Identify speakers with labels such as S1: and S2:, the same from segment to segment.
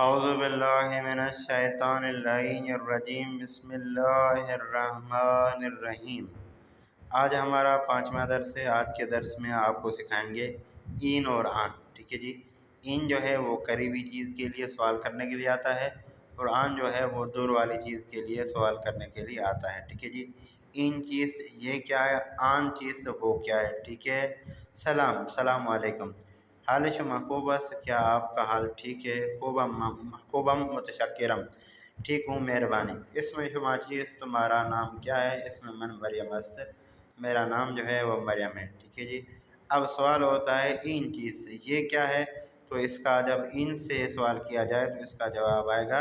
S1: اعوذ باللہ من الشیطان اللعین الرجیم بسم اللہ الرحمن الرحیم۔ آج ہمارا 5واں درس ہے۔ آج کے درس میں آپ کو سکھائیں گے این اور آن۔ ٹھیک ہے جی، این جو ہے وہ قریبی چیز کے لیے سوال کرنے کے لیے آتا ہے، اور آن جو ہے وہ دور والی چیز کے لیے سوال کرنے کے لیے آتا ہے۔ ٹھیک ہے جی، این چیز یہ کیا ہے، آن چیز وہ کیا ہے۔ ٹھیک ہے، السلام علیکم، حال شما خوب است، کیا آپ کا حال ٹھیک ہے؟ خوبم متشکرم، ٹھیک ہوں مہربانی۔ اسم شما چیز، تمہارا نام کیا ہے؟ اسم من مریم است، میرا نام جو ہے وہ مریم ہے۔ ٹھیک ہے جی، اب سوال ہوتا ہے این چیز یہ کیا ہے، تو اس کا جب این سے سوال کیا جائے تو اس کا جواب آئے گا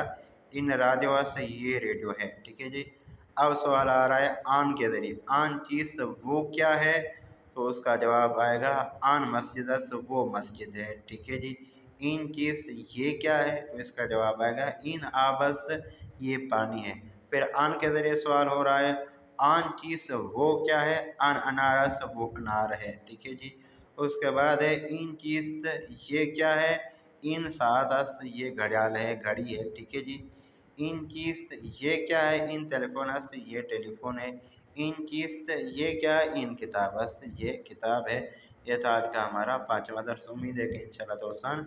S1: ان راجوا سے، یہ ریڈیو ہے۔ ٹھیک ہے جی، اب سوال آ رہا ہے آن کے ذریعے، آن چیز وہ کیا ہے، تو اس کا جواب آئے گا آن مسجد است، وہ مسجد ہے۔ ٹھیک ہے جی، این چیز یہ کیا ہے، تو اس کا جواب آئے گا این آب است، یہ پانی ہے۔ پھر آن کے ذریعے سوال ہو رہا ہے آن چیز وہ کیا ہے، آن انار است، وہ انار ہے۔ ٹھیک ہے جی، اس کے بعد ہے این چیز یہ کیا ہے، این ساعت است، یہ گھڑیال ہے، گھڑی ہے۔ ٹھیک ہے جی، این چیز یہ کیا ہے، این ٹیلیفون است، یہ ٹیلیفون ہے۔ این چیز یہ کیا ہے، این کتاب است، یہ کتاب ہے۔ یہ تھا آج کا ہمارا 5واں درس۔ امید ہے کہ انشاءاللہ دوستان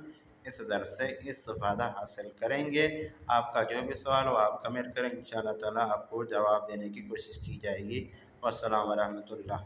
S1: اس درس سے استفادہ حاصل کریں گے۔ آپ کا جو بھی سوال ہو آپ کمنٹ کریں، انشاءاللہ تعالیٰ آپ کو جواب دینے کی کوشش کی جائے گی۔ والسلام ورحمۃ اللہ۔